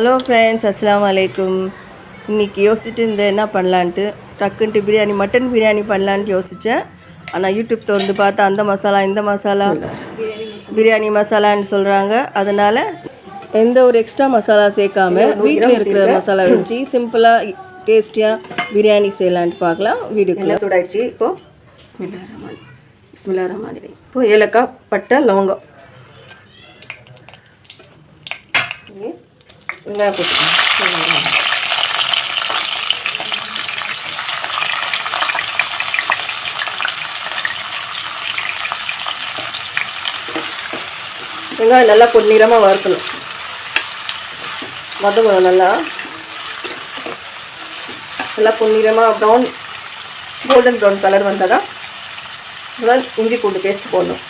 Hello friends, அஸ்ஸலாமு அலைக்கும். இன்றைக்கி யோசிச்சுட்டு இருந்தேன் என்ன பண்ணலான்ட்டு. டக்குன்ட்டு பிரியாணி, மட்டன் பிரியாணி பண்ணலான்ட்டு யோசித்தேன். ஆனால் யூடியூப் திறந்து பார்த்தா அந்த மசாலா இந்த மசாலா பிரியாணி மசாலான்னு சொல்கிறாங்க. அதனால் எந்த ஒரு எக்ஸ்ட்ரா மசாலா சேர்க்காம வீட்டில் இருக்கிற மசாலா வச்சு சிம்பிளாக டேஸ்டியாக பிரியாணி செய்யலான்ட்டு பார்க்கலாம். வீடியோக்குள்ளே சூடாயிடுச்சு. இப்போது பிஸ்மில்லாஹிர் ரஹ்மானிர் ரஹீம். இப்போது ஏலக்காய், பட்டை, லவங்கம் வெங்காயம் போட்டுக்கணும். வெங்காயம் நல்லா பொன்னிறமாக வறுக்கணும். வதங்கணும். நல்லா பொன்னிறமாக கோல்டன் ப்ரௌன் கலர் வந்தால் தான் இஞ்சி பூண்டு பேஸ்ட் போடணும்.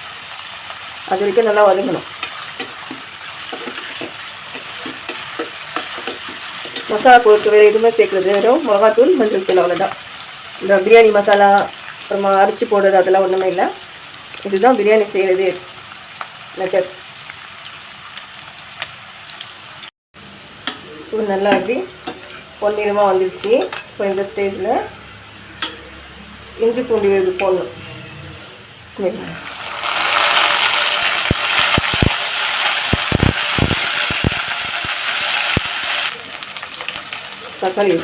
அது வரைக்கும் நல்லா வதங்கணும். மசாலா பொருட்கள் வேறு எதுவுமே சேர்க்குறது, வெறும் மிளகாத்தூள், மஞ்சள் தூள், அவ்வளோதான். இந்த பிரியாணி மசாலா அப்புறமா அரைச்சி போடுறது அதெல்லாம் ஒன்றுமே இல்லை. இதுதான் பிரியாணி செய்கிறது மெத்தட். இது நல்லா அப்படி பொன்னிறமாக வந்துடுச்சு. இப்போ இந்த ஸ்டேஜில் இஞ்சி பூண்டு விழுது போடணும். ஸ்மெல் தக்காளி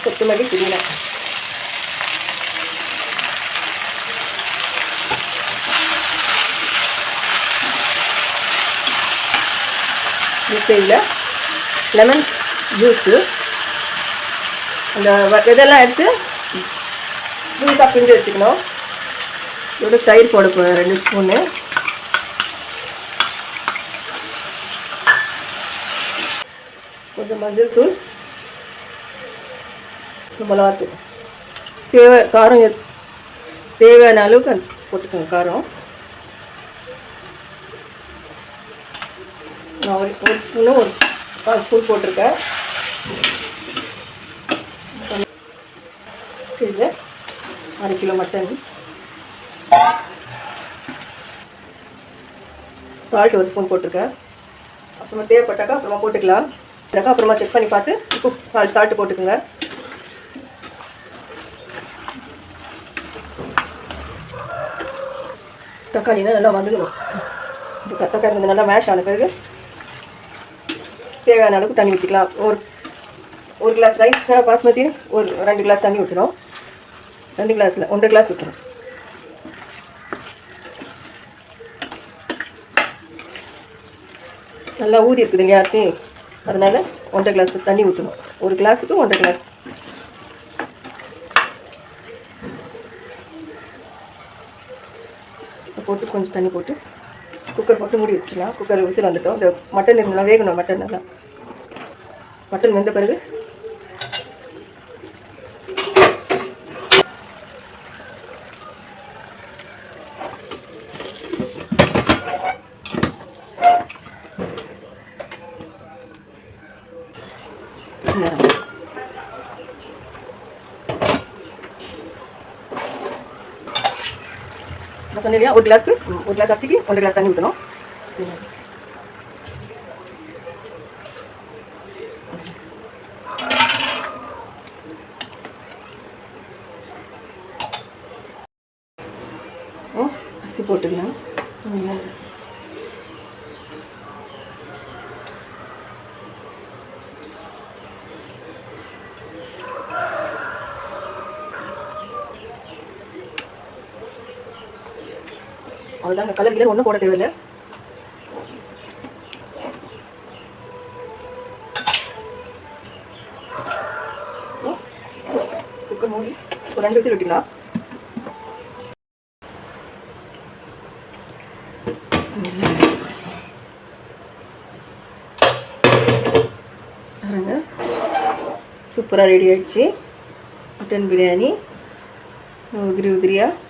கொத்தமல்லி, புதினா, மிக்சியில் லெமன் ஜூஸு, அந்த இதெல்லாம் எடுத்து ஜூஸாக பிஞ்சு வச்சுக்கணும். இதோட தயிர் போட போகிறேன் 2 ஸ்பூனு. கொஞ்சம் மஞ்சள் தூள், மிளகாத்தூள், காரம் தேவையான அளவுக்கு போட்டுக்கோங்க. காரம் நான் ஒரு ஸ்பூனு 1 ஸ்பூன் போட்டிருக்கேன். ஸ்டேஜில் 1/2 கிலோ மட்டன், சால்ட் 1 ஸ்பூன் போட்டிருக்கேன். அப்புறமா தேவைப்பட்டாக்கா அப்புறமா போட்டுக்கலாம். அப்புறமா செக் பண்ணி பார்த்து உப்பு சால்ட்டு போட்டுக்கோங்க. தக்காளினா நல்லா வந்துக்கணும். தக்காளி நல்லா மேஷ் ஆன பிறகு தேவையான அளவுக்கு தண்ணி ஊற்றிக்கலாம். ஒரு கிளாஸ் ரைஸ் பாஸ்மதி 2 கிளாஸ் தண்ணி ஊற்றணும். 2 கிளாஸில் 1.5 கிளாஸ் ஊற்றணும். நல்லா ஊறி இருக்குது இல்லையா அரிசி, அதனால் 1.5 கிளாஸ் தண்ணி ஊற்றணும். 1 கிளாஸுக்கு 1.5 கிளாஸ். போட்டு கொஞ்சம் தண்ணி போட்டு குக்கர் போட்டு மூடி வச்சுக்கலாம். குக்கர் விசில் வந்துட்டோம். இந்த மட்டன் நல்லா வேகணும். மட்டன் வெந்த பிறகு நான் சொன்னேன் இல்லையா, 1 கிளாஸ் அரிசிக்கு 1.5 கிளாஸ் தண்ணி ஊற்றணும். அரிசி போட்டுக்கலாம். அவ்வளோதான். அந்த கலர் ஒன்றும் போட தேவையில்லை. குக்கர் மூடி ஒரு 2 விசில் விட்டுக்கலாம். சூப்பராக ரெடி ஆகிடுச்சு மட்டன் பிரியாணி. உதிரியாக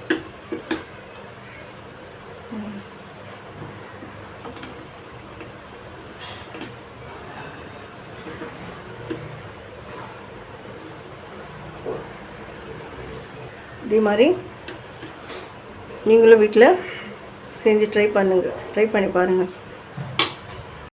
இதே மாதிரி நீங்களும் வீட்டில் செஞ்சு ட்ரை பண்ணி பாருங்கள்.